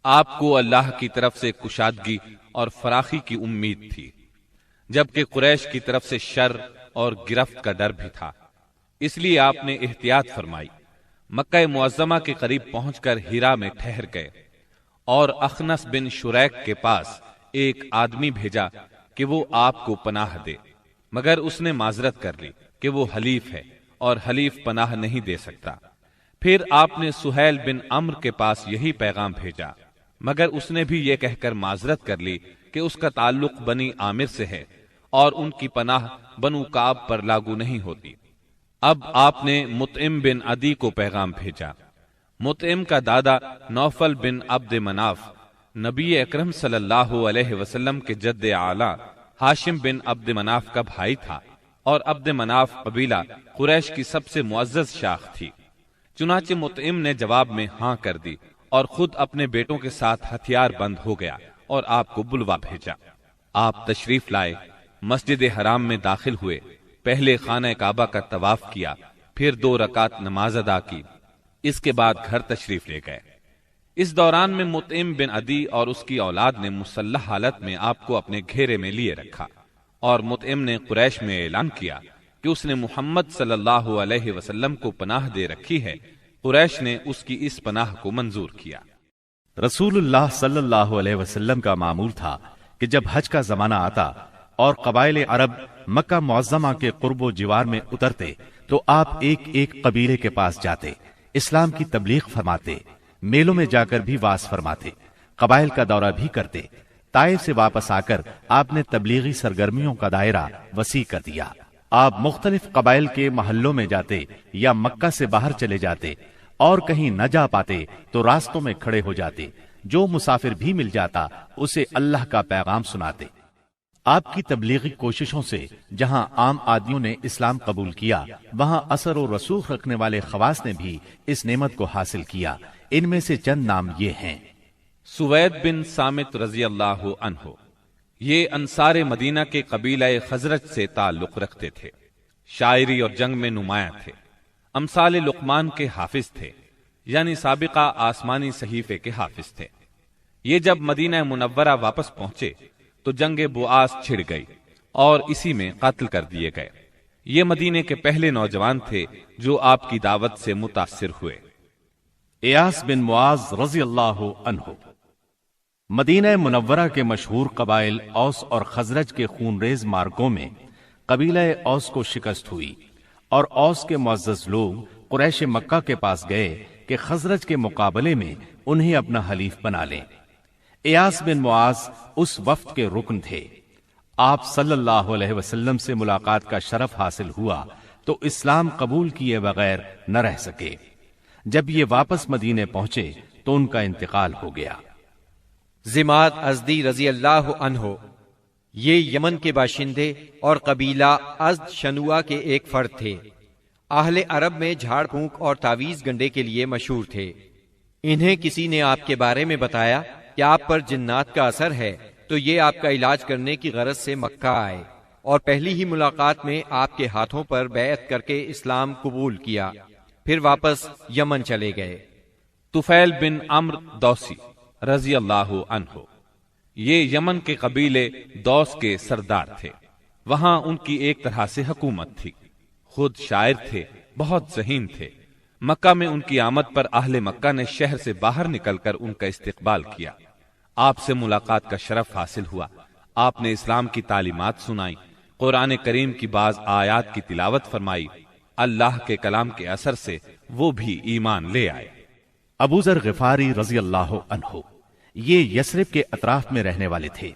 آپ کو اللہ کی طرف سے کشادگی اور فراخی کی امید تھی، جبکہ قریش کی طرف سے شر اور گرفت کا ڈر بھی تھا، اس لیے آپ نے احتیاط فرمائی۔ مکہ معظمہ کے قریب پہنچ کر ہیرا میں ٹھہر گئے اور اخنس بن شریک کے پاس ایک آدمی بھیجا کہ وہ آپ کو پناہ دے، مگر اس نے معذرت کر لی کہ وہ حلیف ہے اور حلیف پناہ نہیں دے سکتا۔ پھر آپ نے سہیل بن عمرو کے پاس یہی پیغام بھیجا، مگر اس نے بھی یہ کہہ کر معذرت کر لی کہ اس کا تعلق بنی عامر سے ہے اور ان کی پناہ بنو کعب پر لاگو نہیں ہوتی۔ اب آپ نے مطعم بن عدی کو پیغام بھیجا۔ مطعم کا دادا نوفل بن عبد مناف نبی اکرم صلی اللہ علیہ وسلم کے جد اعلیٰ ہاشم بن عبد مناف کا بھائی تھا، اور عبد مناف قبیلہ قریش کی سب سے معزز شاخ تھی۔ چنانچہ مطعم نے جواب میں ہاں کر دی اور خود اپنے بیٹوں کے ساتھ ہتھیار بند ہو گیا اور آپ کو بلوا بھیجا۔ آپ تشریف لائے، مسجد حرام میں داخل ہوئے، پہلے خانہ کعبہ کا طواف کیا، پھر 2 رکعت نماز ادا کی، اس کے بعد گھر تشریف لے گئے۔ اس دوران میں مطعم بن عدی اور اس کی اولاد نے مسلح حالت میں آپ کو اپنے گھیرے میں لیے رکھا، اور مطعم نے قریش میں اعلان کیا کہ اس نے محمد صلی اللہ علیہ وسلم کو پناہ دے رکھی ہے۔ قریش نے اس کی اس پناہ کو منظور کیا۔ رسول اللہ صلی اللہ علیہ وسلم کا معمول تھا کہ جب حج کا زمانہ آتا اور قبائل عرب مکہ معظمہ کے قرب و جوار میں اترتے تو آپ ایک ایک قبیلے کے پاس جاتے، اسلام کی تبلیغ فرماتے، میلوں میں جا کر بھی واعظ فرماتے، قبائل کا دورہ بھی کرتے۔ طائف سے واپس آ کر آپ نے تبلیغی سرگرمیوں کا دائرہ وسیع کر دیا۔ آپ مختلف قبائل کے محلوں میں جاتے یا مکہ سے باہر چلے جاتے، اور کہیں نہ جا پاتے تو راستوں میں کھڑے ہو جاتے، جو مسافر بھی مل جاتا اسے اللہ کا پیغام سناتے۔ آپ کی تبلیغی کوششوں سے جہاں عام آدمیوں نے اسلام قبول کیا، وہاں اثر و رسوخ رکھنے والے خواص نے بھی اس نعمت کو حاصل کیا۔ ان میں سے چند نام یہ ہیں: سوید بن صامت رضی اللہ عنہ، یہ انصار مدینہ کے قبیلہ خزرج سے تعلق رکھتے تھے، شاعری اور جنگ میں نمایاں تھے، امثال لقمان کے حافظ تھے، یعنی سابقہ آسمانی صحیفے کے حافظ تھے۔ یہ جب مدینہ منورہ واپس پہنچے تو جنگ بؤاس چھڑ گئی اور اسی میں قتل کر دیے گئے۔ یہ مدینے کے پہلے نوجوان تھے جو آپ کی دعوت سے متاثر ہوئے۔ ایاس بن معاذ رضی اللہ عنہ، مدینہ منورہ کے مشہور قبائل اوس اور خزرج کے خونریز مارکوں میں قبیلہ اوس کو شکست ہوئی، اور اوس کے معزز لوگ قریش مکہ کے پاس گئے کہ خزرج کے مقابلے میں انہیں اپنا حلیف بنا لیں۔ ایاس بن معاذ اس وفد کے رکن تھے۔ آپ صلی اللہ علیہ وسلم سے ملاقات کا شرف حاصل ہوا تو اسلام قبول کیے بغیر نہ رہ سکے۔ جب یہ واپس مدینے پہنچے تو ان کا انتقال ہو گیا۔ زماد ازدی رضی اللہ عنہ، یہ یمن کے باشندے اور قبیلہ ازد شنوا کے ایک فرد تھے۔ اہل عرب میں جھاڑ پھونک اور تعویذ گنڈے کے لیے مشہور تھے۔ انہیں کسی نے آپ کے بارے میں بتایا کہ آپ پر جنات کا اثر ہے، تو یہ آپ کا علاج کرنے کی غرض سے مکہ آئے، اور پہلی ہی ملاقات میں آپ کے ہاتھوں پر بیعت کر کے اسلام قبول کیا، پھر واپس یمن چلے گئے۔ طفیل بن عمرو دوسی رضی اللہ عنہ، یہ یمن کے قبیلے دوس کے سردار تھے۔ وہاں ان کی ایک طرح سے حکومت تھی۔ خود شاعر تھے، بہت ذہین تھے۔ مکہ میں ان کی آمد پر اہل مکہ نے شہر سے باہر نکل کر ان کا استقبال کیا۔ آپ سے ملاقات کا شرف حاصل ہوا۔ آپ نے اسلام کی تعلیمات سنائی، قرآن کریم کی بعض آیات کی تلاوت فرمائی۔ اللہ کے کلام کے اثر سے وہ بھی ایمان لے آئے۔ ابو ذر غفاری رضی اللہ عنہ، یہ یثرب کے اطراف میں رہنے والے تھے۔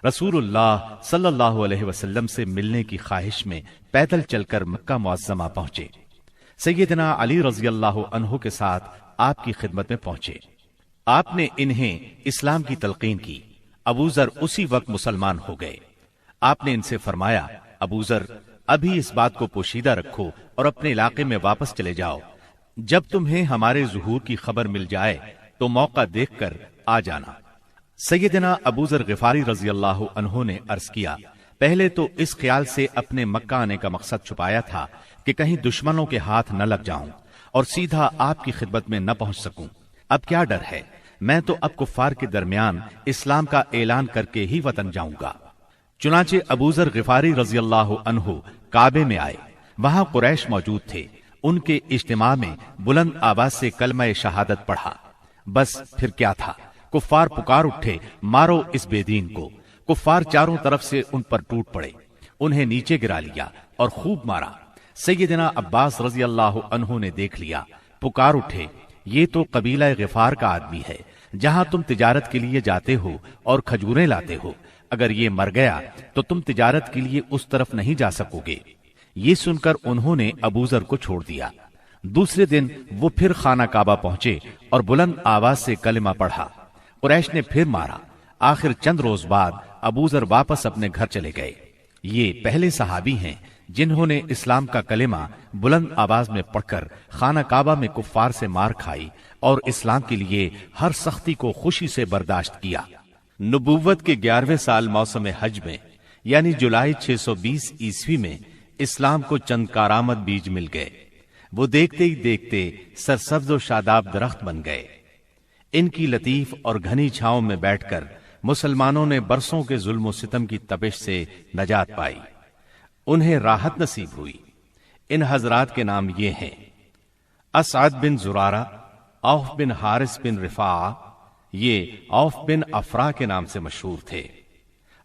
رسول اللہ صلی اللہ علیہ وسلم سے ملنے کی خواہش میں پیدل چل کر مکہ معظمہ پہنچے۔ سیدنا علی رضی اللہ عنہ کے ساتھ آپ کی خدمت میں پہنچے۔ آپ نے انہیں اسلام کی تلقین کی۔ ابو ذر اسی وقت مسلمان ہو گئے۔ آپ نے ان سے فرمایا، ابو ذر، ابھی اس بات کو پوشیدہ رکھو اور اپنے علاقے میں واپس چلے جاؤ۔ جب تمہیں ہمارے ظہور کی خبر مل جائے تو موقع دیکھ کر آ جانا۔ سیدنا ابو ذر غفاری رضی اللہ عنہ نے عرض کیا، پہلے تو اس خیال سے اپنے مکہ آنے کا مقصد چھپایا تھا کہ کہیں دشمنوں کے ہاتھ نہ لگ جاؤں اور سیدھا آپ کی خدمت میں نہ پہنچ سکوں۔ اب کیا ڈر ہے؟ میں تو اب کفار کے درمیان اسلام کا اعلان کر کے ہی وطن جاؤں گا۔ چنانچہ ابو ذر غفاری رضی اللہ عنہ کعبے میں آئے، وہاں قریش موجود تھے۔ ان کے اجتماع میں بلند آواز سے کلمہ شہادت پڑھا۔ بس پھر کیا تھا، کفار پکار اٹھے، مارو اس بے دین کو۔ کفار چاروں طرف سے ان پر ٹوٹ پڑے، انہیں نیچے گرا لیا اور خوب مارا۔ سیدنا عباس رضی اللہ عنہ نے دیکھ لیا، پکار اٹھے، یہ تو قبیلہ غفار کا آدمی ہے، جہاں تم تجارت کے لیے جاتے ہو اور کھجوریں لاتے ہو، اگر یہ مر گیا تو تم تجارت کے لیے اس طرف نہیں جا سکو گے۔ یہ سن کر انہوں نے ابو ذر کو چھوڑ دیا۔ دوسرے دن وہ پھر خانہ کعبہ پہنچے اور بلند آواز سے کلمہ پڑھا۔ قریش نے پھر مارا۔ آخر چند روز بعد ابو ذر واپس اپنے گھر چلے گئے۔ یہ پہلے صحابی ہیں جنہوں نے اسلام کا کلمہ بلند آواز میں پڑھ کر خانہ کعبہ میں کفار سے مار کھائی اور اسلام کے لیے ہر سختی کو خوشی سے برداشت کیا۔ نبوت کے 11ویں سال موسم حج میں یعنی جولائی 620 عیسوی میں اسلام کو چند کارآمد بیج مل گئے۔ وہ دیکھتے ہی دیکھتے سرسبز و شاداب درخت بن گئے۔ ان کی لطیف اور گھنی چھاؤں میں بیٹھ کر مسلمانوں نے برسوں کے ظلم و ستم کی تپش سے نجات پائی، انہیں راحت نصیب ہوئی۔ ان حضرات کے نام یہ ہیں: اسعد بن زرارہ، اوف بن حارث بن رفاعہ، یہ اوف بن افرا کے نام سے مشہور تھے،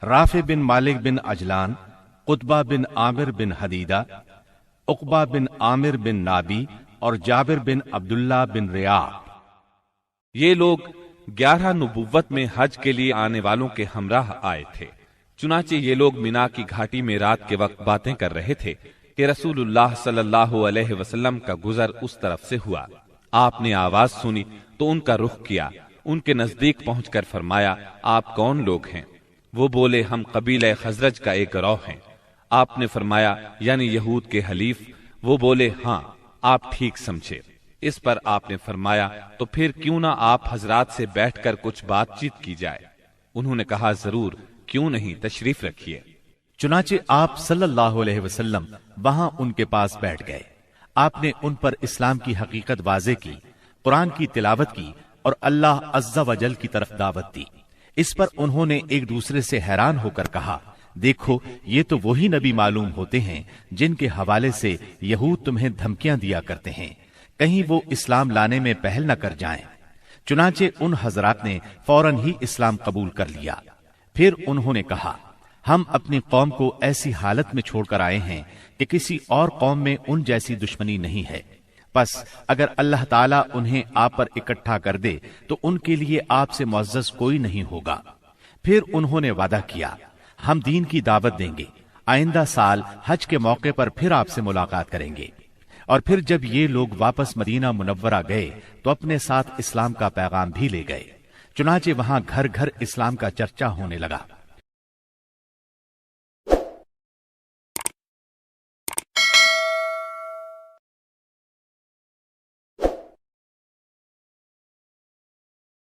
رافع بن مالک بن عجلان، قطبہ بن عامر بن حدیدہ، عقبہ بن عامر بن نابی اور جابر بن عبداللہ بن ریاح۔ یہ لوگ 11 نبوت میں حج کے لیے آنے والوں کے ہمراہ آئے تھے۔ چنانچہ یہ لوگ مینا کی گھاٹی میں رات کے وقت باتیں کر رہے تھے کہ رسول اللہ صلی اللہ علیہ وسلم کا گزر اس طرف سے ہوا۔ آپ نے آواز سنی تو ان کا رخ کیا، ان کے نزدیک پہنچ کر فرمایا، آپ کون لوگ ہیں؟ وہ بولے، ہم قبیلہ خزرج کا ایک گروہ ہیں۔ آپ نے فرمایا، یعنی یہود کے حلیف؟ وہ بولے، ہاں، آپ ٹھیک سمجھے۔ اس پر آپ نے فرمایا، تو پھر کیوں نہ آپ حضرات سے بیٹھ کر کچھ بات چیت کی جائے؟ انہوں نے کہا، ضرور، کیوں نہیں، تشریف رکھیے۔ چنانچہ آپ صلی اللہ علیہ وسلم وہاں ان کے پاس بیٹھ گئے۔ آپ نے ان پر اسلام کی حقیقت واضح کی، قرآن کی تلاوت کی اور اللہ عز و جل کی طرف دعوت دی۔ اس پر انہوں نے ایک دوسرے سے حیران ہو کر کہا، دیکھو، یہ تو وہی نبی معلوم ہوتے ہیں جن کے حوالے سے یہود تمہیں دھمکیاں دیا کرتے ہیں، کہیں وہ اسلام لانے میں پہل نہ کر جائیں۔ چنانچہ ان حضرات نے فوراً ہی اسلام قبول کر لیا۔ پھر انہوں نے کہا، ہم اپنی قوم کو ایسی حالت میں چھوڑ کر آئے ہیں کہ کسی اور قوم میں ان جیسی دشمنی نہیں ہے، پس اگر اللہ تعالیٰ انہیں آپ پر اکٹھا کر دے تو ان کے لیے آپ سے معزز کوئی نہیں ہوگا۔ پھر انہوں نے وعدہ کیا، ہم دین کی دعوت دیں گے، آئندہ سال حج کے موقع پر پھر آپ سے ملاقات کریں گے۔ اور پھر جب یہ لوگ واپس مدینہ منورہ گئے تو اپنے ساتھ اسلام کا پیغام بھی لے گئے۔ چنانچہ وہاں گھر گھر اسلام کا چرچا ہونے لگا۔